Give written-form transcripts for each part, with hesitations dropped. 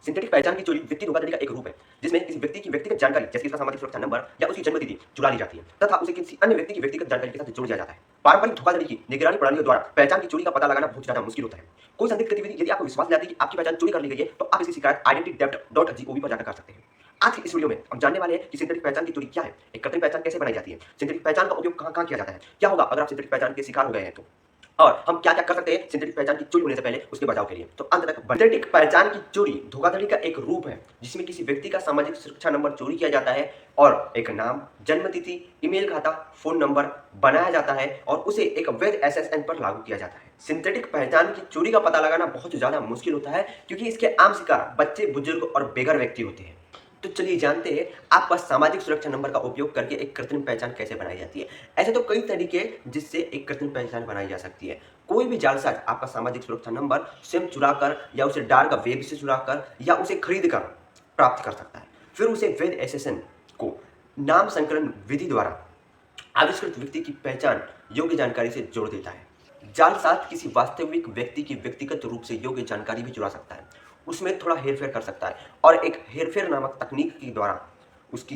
Synthetic पहचान की चोरी व्यक्ति धोखाधड़ी का एक रूप है, जिसमें किसी व्यक्ति की व्यक्तिगत जानकारी जैसे कि उसका सामाजिक सुरक्षा नंबर या उसकी जन्म तिथि चुरा ली जाती है तथा उसे किसी अन्य व्यक्ति की व्यक्तिगत जानकारी के साथ जोड़ दिया जाता है। पारंपरिक धोखाधड़ी की निगरानी प्रणालियों द्वारा पहचान की चोरी का पता लगाना बहुत ज्यादा मुश्किल होता है। कोई संदिग्ध गतिविधि यदि आपको विश्वास दिलाती है कि आपकी पहचान चोरी कर ली गई है, तो आप इसकी शिकायत identitytheft.gov पर जाकर कर सकते हैं। आज की इस वीडियो में हम जानने वाले हैं कि सिंथेटिक पहचान की चोरी क्या है, एक कृत्रिम पहचान कैसे बनाई जाती है, सिंथेटिक पहचान का उपयोग कहां-कहां किया जाता है, क्या होगा अगर आप सिंथेटिक पहचान के शिकार हो गए हैं तो, और हम क्या-क्या कर सकते हैं सिंथेटिक पहचान की चोरी होने से पहले उसके बचाव के लिए। तो अंत तक सिंथेटिक पहचान की चोरी धोखाधड़ी का एक रूप है, जिसमें किसी व्यक्ति का सामाजिक सुरक्षा नंबर चोरी किया जाता है और एक नाम, जन्म तिथि, ईमेल खाता, फोन नंबर बनाया जाता है और उसे एक वैध एसएसएन पर लागू किया जाता है। सिंथेटिक पहचान की चोरी का पता लगाना बहुत ज्यादा मुश्किल होता है, क्योंकि इसके आम शिकार बच्चे, बुजुर्ग और बेघर व्यक्ति होते हैं। तो चलिए जानते हैं आपका सामाजिक सुरक्षा नंबर का उपयोग करके एक कृत्रिम पहचान कैसे बनाई जाती है। ऐसे तो कई तरीके जिससे एक कृत्रिम पहचान बनाई जा सकती है। कोई भी जालसाज आपका सामाजिक सुरक्षा नंबर स्वयं चुराकर या उसे डार्क वेब से चुराकर या उसे खरीद कर प्राप्त कर सकता है। फिर उसे वैध एसएसएन को नाम संकलन विधि द्वारा आविष्कृत व्यक्ति की पहचान योग्य जानकारी से जोड़ देता है। जालसाज किसी वास्तविक व्यक्ति की व्यक्तिगत रूप से योग्य जानकारी भी चुरा सकता है, उसमें थोड़ा हेरफेर कर सकता है और एक हेरफेर नामक तकनीक के द्वारा उसकी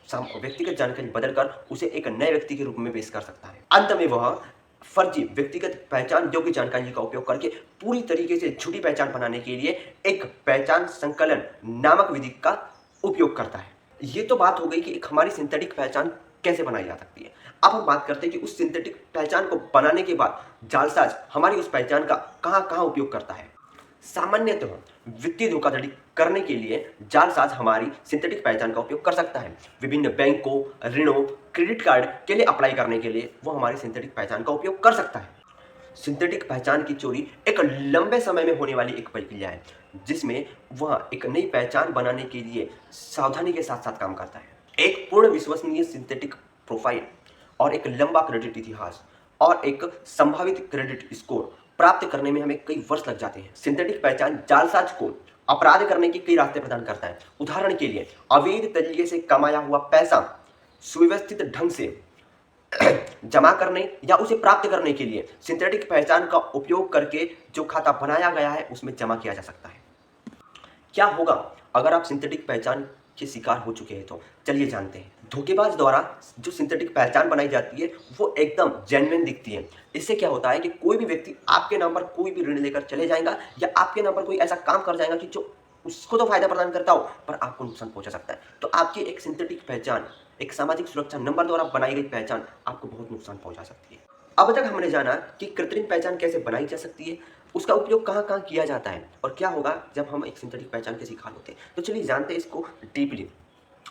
व्यक्तिगत जानकारी बदलकर उसे एक नए व्यक्ति के रूप में पेश कर सकता है। अंत में वह फर्जी व्यक्तिगत पहचान योग्य जानकारी का उपयोग करके पूरी तरीके से झूठी पहचान बनाने के लिए एक पहचान संकलन नामक विधि का उपयोग करता है। ये तो बात हो गई कि एक हमारी सिंथेटिक पहचान कैसे बनाई जा सकती है। अब हम बात करते हैं कि उस सिंथेटिक पहचान को बनाने के बाद जालसाज हमारी उस पहचान का कहां-कहां उपयोग करता है। सामान्यतः वित्तीय धोखाधड़ी करने के लिए जालसाज हमारी सिंथेटिक पहचान का उपयोग कर सकता है। विभिन्न बैंकों, ऋणों, क्रेडिट कार्ड के लिए अप्लाई करने के लिए वो हमारी सिंथेटिक पहचान का उपयोग कर सकता है। सिंथेटिक पहचान की चोरी एक लंबे समय में होने वाली एक प्रक्रिया है, जिसमें वह एक नई पहचान बनाने के लिए सावधानी के साथ साथ काम करता है। एक पूर्ण विश्वसनीय सिंथेटिक प्रोफाइल और एक लंबा क्रेडिट इतिहास और एक संभावित क्रेडिट स्कोर प्राप्त करने में हमें कई वर्ष लग जाते हैं। सिंथेटिक पहचान जालसाज को अपराध करने के कई रास्ते प्रदान करता है। उदाहरण के लिए अवैध तरीके से कमाया हुआ पैसा सुव्यवस्थित ढंग से जमा करने या उसे प्राप्त करने के लिए सिंथेटिक पहचान का उपयोग करके जो खाता बनाया गया है उसमें जमा किया जा सकता है। क्या होगा अगर आप सिंथेटिक पहचान के शिकार हो चुके हैं तो चलिए जानते हैं। धोखेबाज द्वारा जो सिंथेटिक पहचान बनाई जाती है वो एकदम जेन्युइन दिखती है। इससे क्या होता है कि कोई भी व्यक्ति आपके नाम पर कोई भी ऋण लेकर चले जाएगा या आपके नाम पर कोई ऐसा काम कर जाएगा कि जो उसको तो फायदा प्रदान करता हो पर आपको नुकसान पहुंचा सकता है। तो आपकी एक सिंथेटिक पहचान, एक सामाजिक सुरक्षा नंबर द्वारा बनाई गई पहचान आपको बहुत नुकसान पहुंचा सकती है। अब तक हमने जाना कि कृत्रिम पहचान कैसे बनाई जा सकती है, उसका उपयोग कहां-कहां किया जाता है और क्या होगा जब हम एक सिंथेटिक पहचान के शिकार होते हैं। तो चलिए जानते हैं इसको डीपली।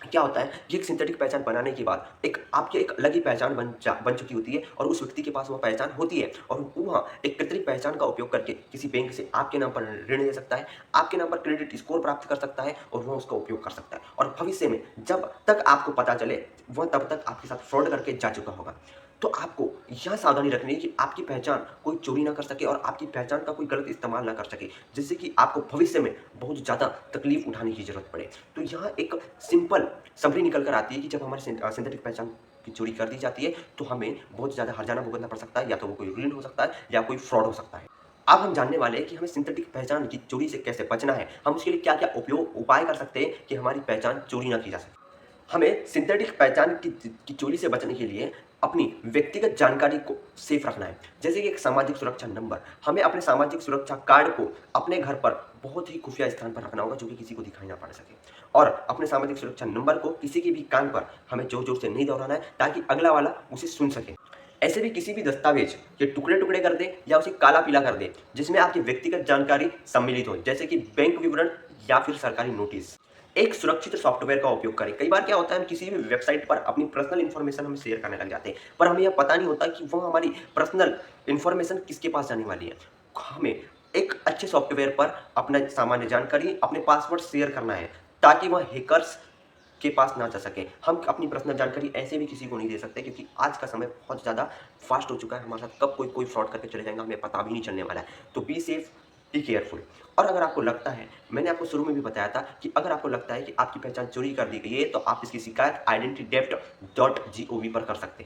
क्या होता है कि एक सिंथेटिक पहचान बनाने के बाद एक आपकी एक अलग ही पहचान बन चुकी होती है और उस व्यक्ति के पास वो पहचान होती है और वह एक कृत्रिम पहचान का उपयोग करके किसी बैंक से आपके नाम पर ऋण ले सकता है, आपके नाम पर क्रेडिट स्कोर प्राप्त कर सकता है और वह उसका उपयोग कर सकता है और भविष्य में जब तक आपको पता चले वह तब तक आपके साथ फ्रॉड करके जा चुका होगा। तो आपको यह सावधानी रखनी है कि आपकी पहचान कोई चोरी ना कर सके और आपकी पहचान का कोई गलत इस्तेमाल ना कर सके, जिससे कि आपको भविष्य में बहुत ज़्यादा तकलीफ उठाने की जरूरत पड़े। तो यहाँ एक सिंपल समरी निकल कर आती है कि जब हमारी सिंथेटिक पहचान की चोरी कर दी जाती है तो हमें बहुत ज़्यादा हर्जाना भुगतना पड़ सकता है, या तो वो कोई ऋण हो सकता है या कोई फ्रॉड हो सकता है। अब हम जानने वाले हैं कि हमें सिंथेटिक पहचान की चोरी से कैसे बचना है, हम उसके लिए क्या क्या उपाय कर सकते हैं कि हमारी पहचान चोरी ना की जा सके। हमें सिंथेटिक पहचान की चोरी से बचने के लिए अपनी व्यक्तिगत जानकारी को सेफ रखना है। जैसे कि एक सामाजिक सुरक्षा नंबर, हमें अपने सामाजिक सुरक्षा कार्ड को अपने घर पर बहुत ही खुफिया स्थान पर रखना होगा, जो कि किसी को दिखाई ना पड़ सके और अपने सामाजिक सुरक्षा नंबर को किसी के भी कान पर हमें जोर जोर से नहीं दोहराना है ताकि अगला वाला उसे सुन सके। ऐसे भी किसी भी दस्तावेज के टुकड़े टुकड़े कर दे या उसे काला पीला कर दे जिसमें आपकी व्यक्तिगत जानकारी सम्मिलित हो, जैसे कि बैंक विवरण या फिर सरकारी नोटिस। एक सुरक्षित सॉफ्टवेयर का उपयोग करें। कई बार क्या होता है, हम किसी भी वेबसाइट पर अपनी पर्सनल इन्फॉर्मेशन हम शेयर करने लग जाते हैं, पर हमें यह पता नहीं होता कि वो हमारी पर्सनल इन्फॉर्मेशन किसके पास जाने वाली है। हमें एक अच्छे सॉफ्टवेयर पर अपना सामान्य जानकारी, अपने पासवर्ड शेयर करना है ताकि वह हैकर्स के पास ना जा सके। हम अपनी पर्सनल जानकारी ऐसे भी किसी को नहीं दे सकते, क्योंकि आज का समय बहुत ज़्यादा फास्ट हो चुका है। हमारे साथ कब कोई फ्रॉड करके चले जाएगा हमें पता भी नहीं चलने वाला है। तो बी सेफ, बी केयरफुल। और अगर आपको लगता है, मैंने आपको शुरू में भी बताया था कि अगर आपको लगता है कि आपकी पहचान चोरी कर दी गई है तो आप इसकी शिकायत identitytheft.gov पर कर सकते हैं।